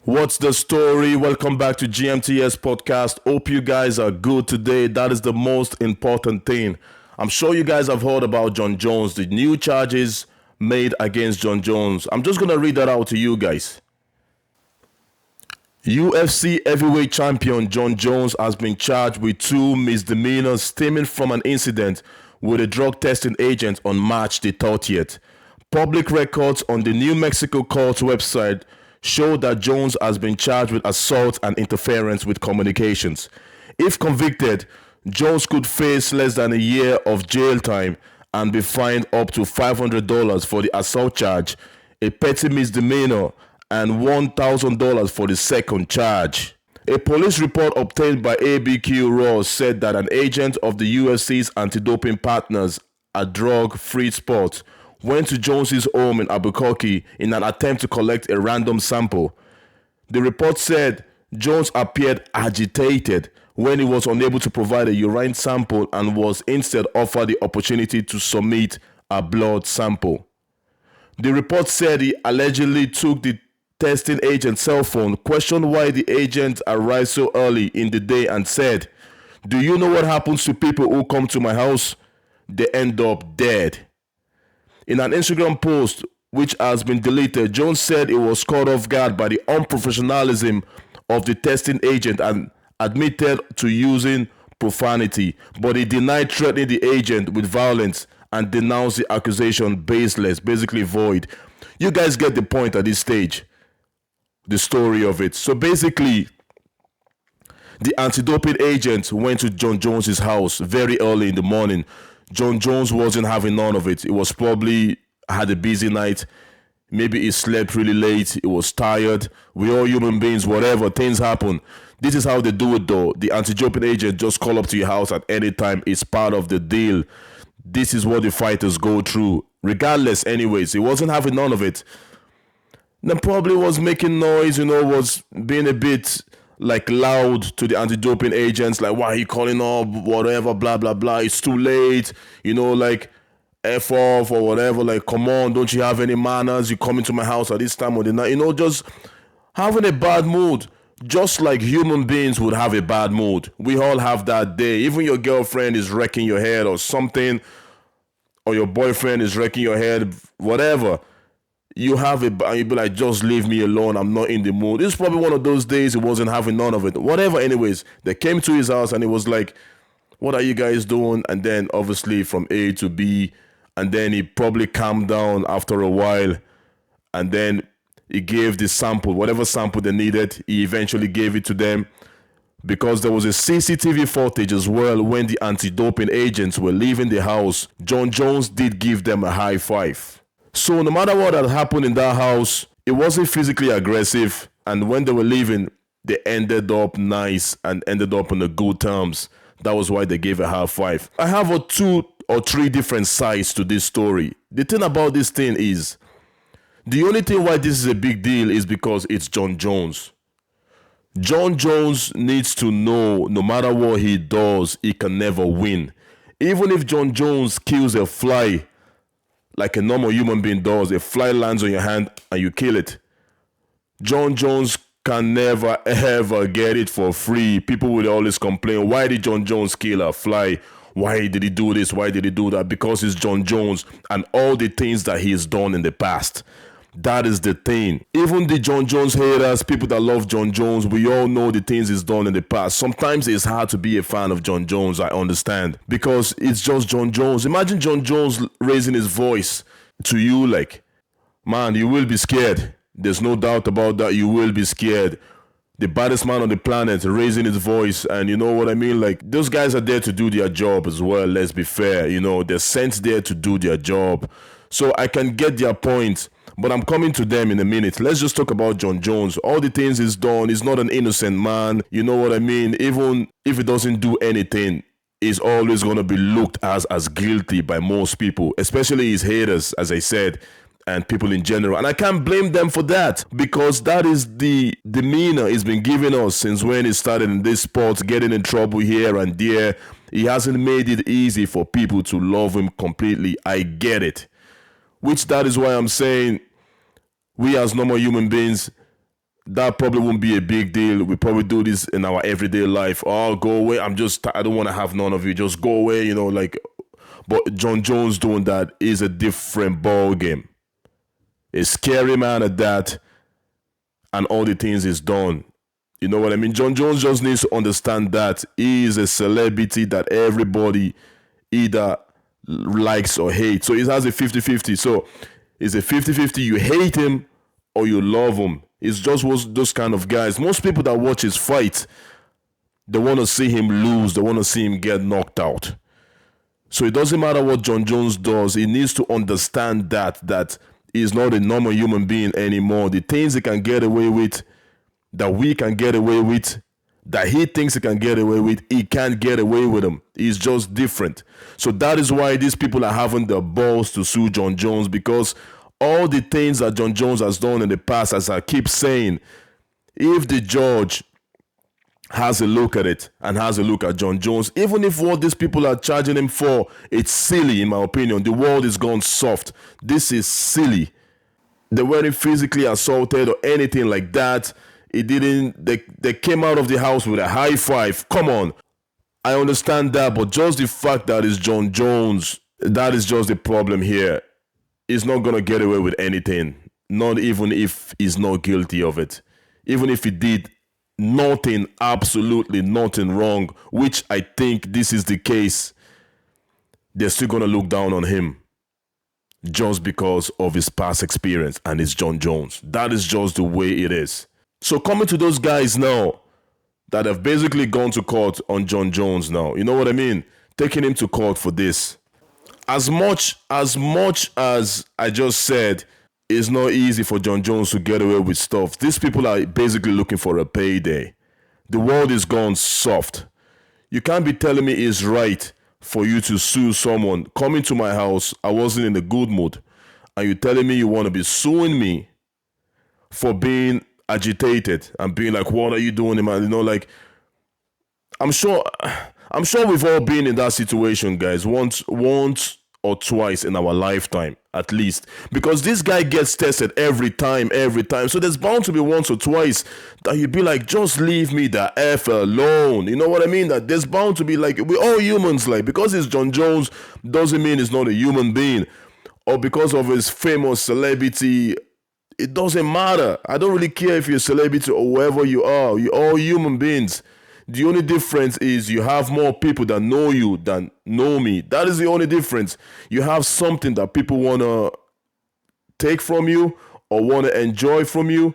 What's the story? Welcome back to GMTS podcast. Hope you guys are good today. That is the most important thing. I'm sure you guys have heard about Jon Jones, the new charges made against Jon Jones. I'm just going to read that out to you guys. UFC heavyweight champion Jon Jones has been charged with two misdemeanors stemming from an incident with a drug testing agent on March the 30th. Public records on the New Mexico court's website show that Jones has been charged with assault and interference with communications. If convicted, Jones could face less than a year of jail time and be fined up to $500 for the assault charge, a petty misdemeanor, and $1,000 for the second charge. A police report obtained by ABQ Raw said that an agent of the UFC's anti-doping partners at Drug Free Sports went to Jones's home in Albuquerque in an attempt to collect a random sample. The report said Jones appeared agitated when he was unable to provide a urine sample and was instead offered the opportunity to submit a blood sample. The report said he allegedly took the testing agent's cell phone, questioned why the agent arrived so early in the day, and said, "Do you know what happens to people who come to my house? They end up dead." In an Instagram post, which has been deleted, Jones said he was caught off guard by the unprofessionalism of the testing agent and admitted to using profanity, but he denied threatening the agent with violence and denounced the accusation baseless, basically void. You guys get the point at this stage, the story of it. So basically, the anti-doping agent went to Jon Jones's house very early in the morning. Jon Jones wasn't having none of it. It was probably had a busy night. Maybe he slept really late. He was tired. We're all human beings, whatever. Things happen. This is how they do it though. The anti-doping agent just call up to your house at any time. It's part of the deal. This is what the fighters go through. Regardless, anyways, he wasn't having none of it. Then probably was making noise, was being a bit like loud to the anti-doping agents, like, why are you calling up, whatever, blah blah blah, it's too late, like F off or whatever, like, come on, don't you have any manners, you come into my house at this time of the night, just having a bad mood, just like human beings would have a bad mood. We all have that day. Even your girlfriend is wrecking your head or something, or your boyfriend is wrecking your head, whatever. You have it, and you be like, just leave me alone, I'm not in the mood. This is probably one of those days he wasn't having none of it. Whatever, anyways, they came to his house and he was like, what are you guys doing? And then obviously from A to B, and then he probably calmed down after a while, and then he gave the sample, whatever sample they needed, he eventually gave it to them. Because there was a CCTV footage as well when the anti-doping agents were leaving the house, Jon Jones did give them a high five. So no matter what had happened in that house, it wasn't physically aggressive. And when they were leaving, they ended up nice and ended up on the good terms. That was why they gave a high five. I have 2 or 3 different sides to this story. The thing about this thing is, the only thing why this is a big deal is because it's Jon Jones. Jon Jones needs to know no matter what he does, he can never win. Even if Jon Jones kills a fly, like a normal human being does, a fly lands on your hand and you kill it, Jon Jones can never ever get it for free. People will always complain, why did Jon Jones kill a fly? Why did he do this? Why did he do that? Because it's Jon Jones and all the things that he has done in the past. That is the thing. Even the Jon Jones haters, people that love Jon Jones, we all know the things he's done in the past. Sometimes it's hard to be a fan of Jon Jones, I understand, because it's just Jon Jones. Imagine Jon Jones raising his voice to you, like, man, you will be scared. There's no doubt about that. You will be scared. The baddest man on the planet raising his voice, and you know what I mean? Like, those guys are there to do their job as well, let's be fair. They're sent there to do their job. So I can get their point, but I'm coming to them in a minute. Let's just talk about Jon Jones. All the things he's done, he's not an innocent man. You know what I mean? Even if he doesn't do anything, he's always going to be looked as guilty by most people, especially his haters, as I said, and people in general. And I can't blame them for that, because that is the demeanor he's been giving us since when he started in this sport, getting in trouble here and there. He hasn't made it easy for people to love him completely. I get it. Which that is why I'm saying we as normal human beings, that probably won't be a big deal. We probably do this in our everyday life. Oh, go away. I don't want to have none of you. Just go away, like. But Jon Jones doing that is a different ball game. A scary man at that, and all the things he's done. You know what I mean? Jon Jones just needs to understand that he is a celebrity that everybody either likes or hates. So he has a 50-50. So it's a 50-50. You hate him or you love him. It's just those kind of guys. Most people that watch his fight, they want to see him lose. They want to see him get knocked out. So it doesn't matter what Jon Jones does. He needs to understand that he's not a normal human being anymore. The things he can get away with, that we can get away with, that he thinks he can get away with, he can't get away with them. He's just different. So that is why these people are having the balls to sue Jon Jones, because all the things that Jon Jones has done in the past, as I keep saying, if the judge has a look at it and has a look at Jon Jones, even if what these people are charging him for, it's silly in my opinion. The world is gone soft. This is silly. They weren't physically assaulted or anything like that. They came out of the house with a high five. Come on. I understand that, but just the fact that it's Jon Jones, that is just the problem here. He's not going to get away with anything, not even if he's not guilty of it. Even if he did nothing, absolutely nothing wrong, which I think this is the case, they're still going to look down on him just because of his past experience, and it's Jon Jones. That is just the way it is. So coming to those guys now that have basically gone to court on Jon Jones now, you know what I mean? Taking him to court for this. As much as I just said, it's not easy for Jon Jones to get away with stuff. These people are basically looking for a payday. The world is gone soft. You can't be telling me it's right for you to sue someone. Coming to my house, I wasn't in a good mood, and you're telling me you want to be suing me for being agitated and being like, what are you doing, man? Like, I'm sure we've all been in that situation, guys, once or twice in our lifetime, at least. Because this guy gets tested every time. So there's bound to be once or twice that you'd be like, just leave me the F alone. You know what I mean? That there's bound to be like, we're all humans, like, because it's Jon Jones doesn't mean he's not a human being. Or because of his famous celebrity, it doesn't matter. I don't really care if you're a celebrity or whoever you are. You're all human beings. The only difference is you have more people that know you than know me. That is the only difference. You have something that people want to take from you, or want to enjoy from you,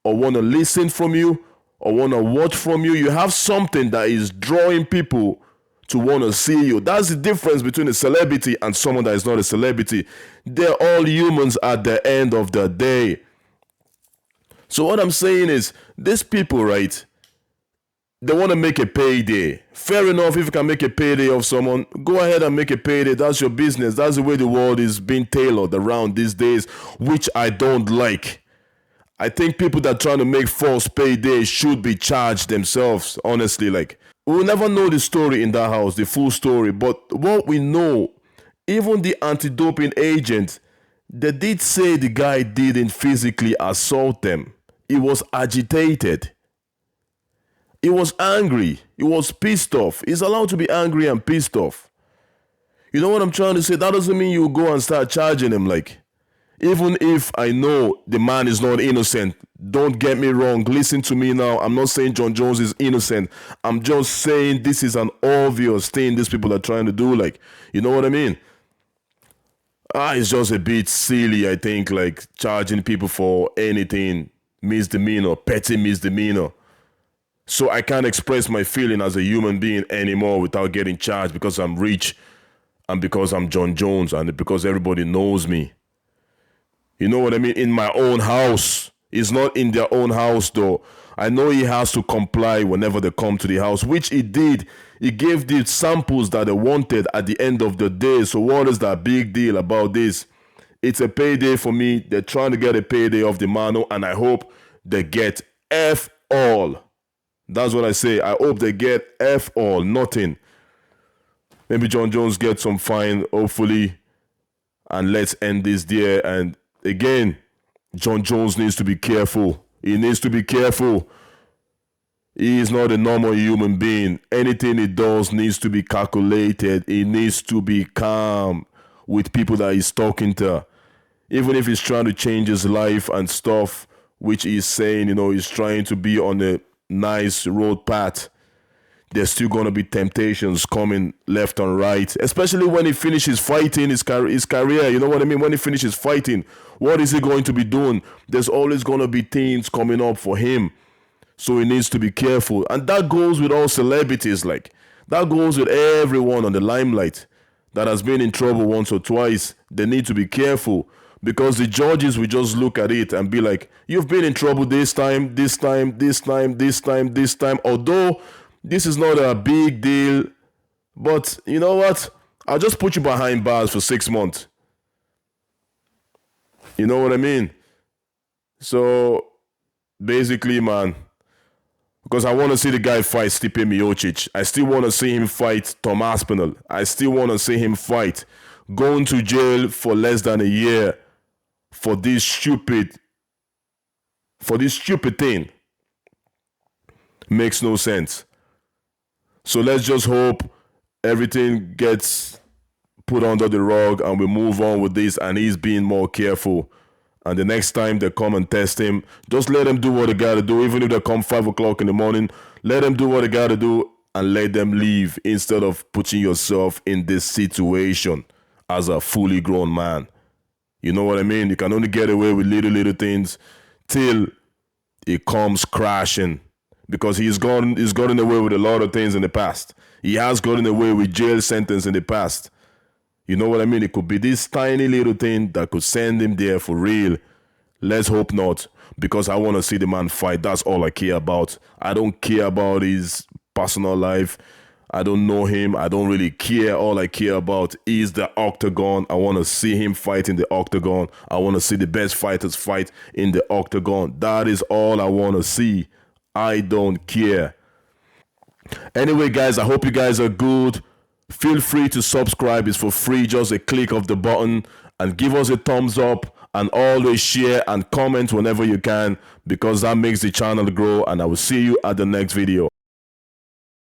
or want to listen from you, or want to watch from you. You have something that is drawing people to want to see you. That's the difference between a celebrity and someone that is not a celebrity. They're all humans at the end of the day. So what I'm saying is, these people, right, they want to make a payday. Fair enough, if you can make a payday of someone, go ahead and make a payday. That's your business. That's the way the world is being tailored around these days, which I don't like. I think people that are trying to make false paydays should be charged themselves, honestly. Like, we'll never know the story in that house, the full story. But what we know, even the anti-doping agent, they did say the guy didn't physically assault them. He was agitated. He was angry. He was pissed off. He's allowed to be angry and pissed off. You know what I'm trying to say? That doesn't mean you go and start charging him. Like, even if I know the man is not innocent, don't get me wrong. Listen to me now. I'm not saying Jon Jones is innocent. I'm just saying this is an obvious thing these people are trying to do. Like, you know what I mean? It's just a bit silly, I think, like charging people for anything, misdemeanor, petty misdemeanor. So I can't express my feeling as a human being anymore without getting charged because I'm rich and because I'm Jon Jones and because everybody knows me. You know what I mean? In my own house. It's not in their own house though. I know he has to comply whenever they come to the house, which he did. He gave the samples that they wanted at the end of the day. So what is that big deal about this? It's a payday for me. They're trying to get a payday off the mano, and I hope they get F all. That's what I say. I hope they get F all, nothing. Maybe Jon Jones gets some fine, hopefully. And let's end this there. And again, Jon Jones needs to be careful. He needs to be careful. He is not a normal human being. Anything he does needs to be calculated. He needs to be calm with people that he's talking to. Even if he's trying to change his life and stuff, which he's saying, he's trying to be on a nice road path, there's still going to be temptations coming left and right, especially when he finishes fighting his career. You know what I mean? When he finishes fighting, what is he going to be doing? There's always going to be things coming up for him. So he needs to be careful. And that goes with all celebrities. Like, that goes with everyone on the limelight that has been in trouble once or twice. They need to be careful, because the judges will just look at it and be like, you've been in trouble this time, this time, this time, this time, this time. Although this is not a big deal, but you know what? I'll just put you behind bars for 6 months. You know what I mean? So basically, man, because I want to see the guy fight Stipe Miocic. I still want to see him fight Tom Aspinall. I still want to see him fight. Going to jail for less than a year for this stupid thing makes no sense. So let's just hope everything gets put under the rug and we move on with this, and he's being more careful. And the next time they come and test him, just let them do what they gotta do. Even if they come 5 o'clock in the morning, let them do what they gotta do and let them leave, instead of putting yourself in this situation as a fully grown man. You know what I mean? You can only get away with little things till it comes crashing. Because he's gotten away with a lot of things in the past. He has gotten away with jail sentence in the past. You know what I mean? It could be this tiny little thing that could send him there for real. Let's hope not, because I want to see the man fight. That's all I care about. I don't care about his personal life. I don't know him. I don't really care. All I care about is the octagon. I want to see him fight in the octagon. I want to see the best fighters fight in the octagon. That is all I want to see. I don't care. Anyway, guys, I hope you guys are good. Feel free to subscribe. It's for free. Just a click of the button, and give us a thumbs up, and always share and comment whenever you can, because that makes the channel grow. And I will see you at the next video.